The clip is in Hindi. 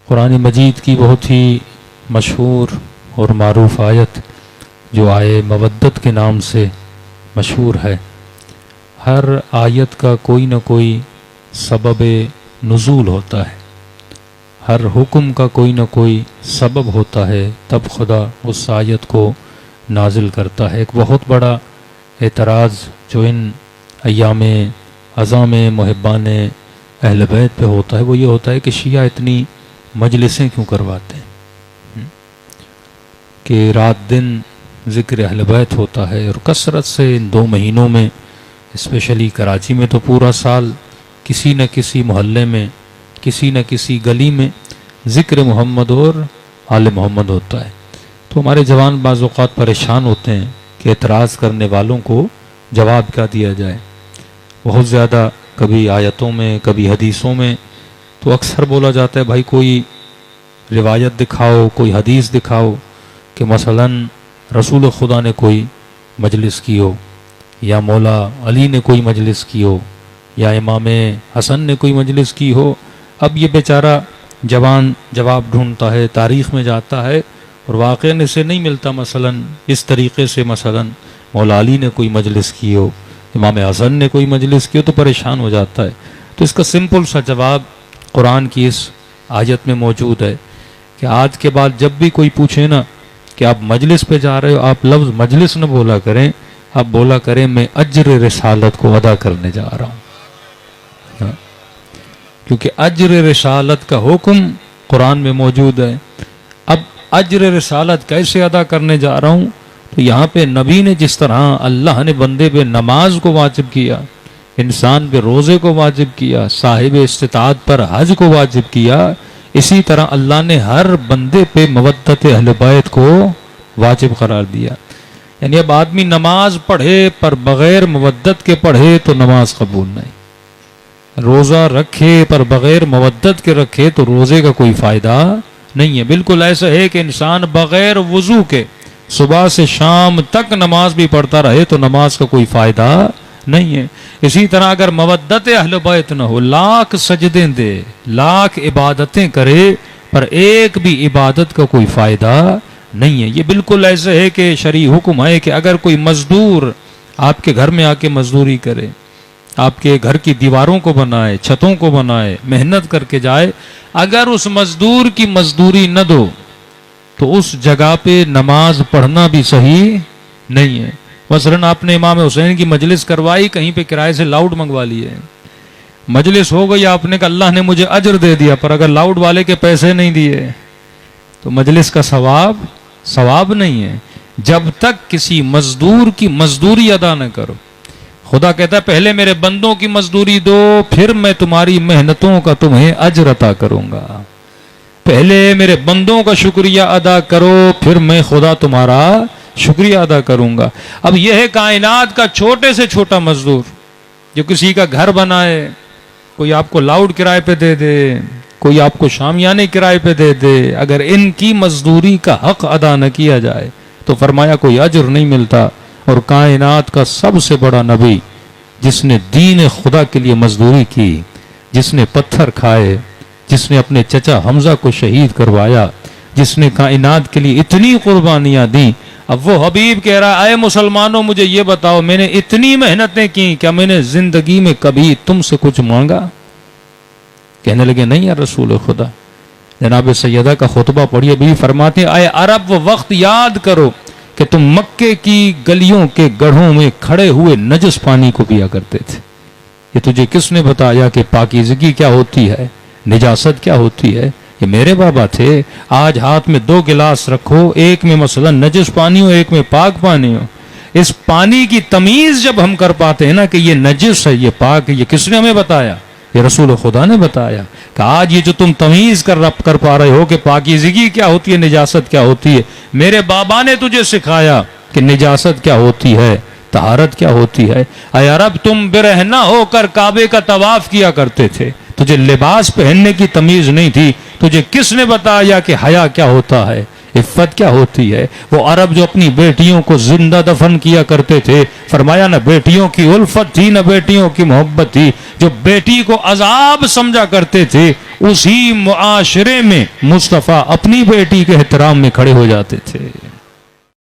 कुरान मजीद की बहुत ही मशहूर और मारूफ आयत जो आए मवद्दत के नाम से मशहूर है। हर आयत का कोई न कोई सबब नुज़ूल होता है, हर हुक्म का कोई न कोई सबब होता है, तब खुदा उस आयत को नाजिल करता है। एक बहुत बड़ा एतराज़ जो इन अय्याम अज़ाम मुहिब्बान अहल बैत पे होता है वो ये होता है कि शिया इतनी मजलिसें क्यों करवाते हैं कि रात दिन ज़िक्र अहल बैत होता है और कसरत से इन 2 महीनों में, स्पेशली कराची में तो पूरा साल किसी न किसी मोहल्ले में, किसी न किसी गली में ज़िक्र मोहम्मद और आले मोहम्मद होता है। तो हमारे जवान बाज़ औक़ात परेशान होते हैं कि एतराज़ करने वालों को जवाब क्या दिया जाए। बहुत ज़्यादा कभी आयतों में कभी हदीसों में तो अक्सर बोला जाता है भाई कोई रिवायत दिखाओ, कोई हदीस दिखाओ कि मसलन रसूल खुदा ने कोई मजलिस की हो, या मौला अली ने कोई मजलिस की हो, या इमाम हसन ने कोई मजलिस की हो। अब ये बेचारा जवान जवाब ढूंढता है, तारीख़ में जाता है और वाक़ई इसे नहीं मिलता। मसलन इस तरीक़े से मसलन मौला अली ने कोई मजलिस की हो, इमाम हसन ने कोई मजलिस की हो, तो परेशान हो जाता है। तो इसका सिंपल सा जवाब कुरान की इस आयत में मौजूद है कि आज के बाद जब भी कोई पूछे ना कि आप मजलिस पे जा रहे हो, आप लफ्ज़ मजलिस न बोला करें, आप बोला करें मैं अज्र रिसालत को अदा करने जा रहा हूँ, क्योंकि अज्र रिसालत का हुक्म कुरान में मौजूद है। अब अज्र रिसालत कैसे अदा करने जा रहा हूँ, तो यहाँ पे नबी ने जिस तरह अल्लाह ने बंदे पे नमाज को वाजिब किया, इंसान पे रोज़े को वाजिब किया, साहिब इस्तिताअत पर हज को वाजिब किया, इसी तरह अल्लाह ने हर बंदे पे मवद्दत अहल बैत को वाजिब करार दिया। यानी अब आदमी नमाज पढ़े पर बग़ैर मवद्दत के पढ़े तो नमाज कबूल नहीं, रोज़ा रखे पर बग़ैर मवद्दत के रखे तो रोज़े का कोई फ़ायदा नहीं है। बिल्कुल ऐसा है कि इंसान बग़ैर वज़ू के सुबह से शाम तक नमाज भी पढ़ता रहे तो नमाज का कोई फ़ायदा नहीं है। इसी तरह अगर मवद्दत अहल बैत न हो, लाख सजदे दे, लाख इबादतें करे, पर एक भी इबादत का कोई फ़ायदा नहीं है। ये बिल्कुल ऐसे है कि शरई हुक्म है कि अगर कोई मजदूर आपके घर में आके मजदूरी करे, आपके घर की दीवारों को बनाए, छतों को बनाए, मेहनत करके जाए, अगर उस मजदूर की मजदूरी न दो तो उस जगह पे नमाज पढ़ना भी सही नहीं है। मसलन आपने इमाम हुसैन की मजलिस करवाई, कहीं पे किराए से लाउड मंगवा लिए, मजलिस हो गई, आपने कहा अल्लाह ने मुझे अजर दे दिया, पर अगर लाउड वाले के पैसे नहीं दिए तो मजलिस का सवाब नहीं है। जब तक किसी मजदूर की मजदूरी अदा न करो, खुदा कहता है पहले मेरे बंदों की मजदूरी दो, फिर मैं तुम्हारी मेहनतों का तुम्हें अजर अता करूंगा। पहले मेरे बंदों का शुक्रिया अदा करो, फिर मैं खुदा तुम्हारा शुक्रिया अदा करूंगा। अब यह है कायनात का छोटे से छोटा मजदूर जो किसी का घर बनाए, कोई आपको लाउड किराए पे दे दे, कोई आपको शामियाने किराए पे दे दे, अगर इनकी मजदूरी का हक अदा न किया जाए तो फरमाया कोई अजर नहीं मिलता। और कायनात का सबसे बड़ा नबी जिसने दीन खुदा के लिए मजदूरी की, जिसने पत्थर खाए, जिसने अपने चचा हमजा को शहीद करवाया, जिसने कायनात के लिए इतनी कुर्बानियां दी, अब वो हबीब कह रहा है, अय मुसलमानों मुझे ये बताओ मैंने इतनी मेहनतें की, क्या मैंने जिंदगी में कभी तुमसे कुछ मांगा? कहने लगे नहीं यार रसूल खुदा। जनाब सैयदा का खुतबा पढ़िए, भी फरमाते आए अरब वो वक्त याद करो कि तुम मक्के की गलियों के गढ़ों में खड़े हुए नजस पानी को पिया करते थे। ये तुझे किसने बताया कि पाकीज़गी क्या होती है, निजासत क्या होती है? ये मेरे बाबा थे। आज हाथ में 2 गिलास रखो, एक में मसलन नजस पानी हो, एक में पाक पानी हो। इस पानी की तमीज जब हम कर पाते हैं ना कि ये नजस है, ये पाक है, ये किसने हमें बताया? ये रसूल खुदा ने बताया कि आज ये जो तुम तमीज कर पा रहे हो कि पाकीज़गी क्या होती है, निजासत क्या होती है, मेरे बाबा ने तुझे सिखाया कि निजासत क्या होती है, तहारत क्या होती है। अय अरब तुम बेरहना होकर काबे का तवाफ किया करते थे, तुझे लिबास पहनने की तमीज नहीं थी, तुझे किसने बताया कि हया क्या होता है? इफ़्फ़त क्या होती है? वो अरब जो अपनी बेटियों को जिंदा दफन किया करते थे, फरमाया न बेटियों की उल्फत थी न बेटियों की मोहब्बत थी। जो बेटी को अजाब समझा करते थे, उसी मुआशरे में मुस्तफ़ा अपनी बेटी के एहतराम में खड़े हो जाते थे।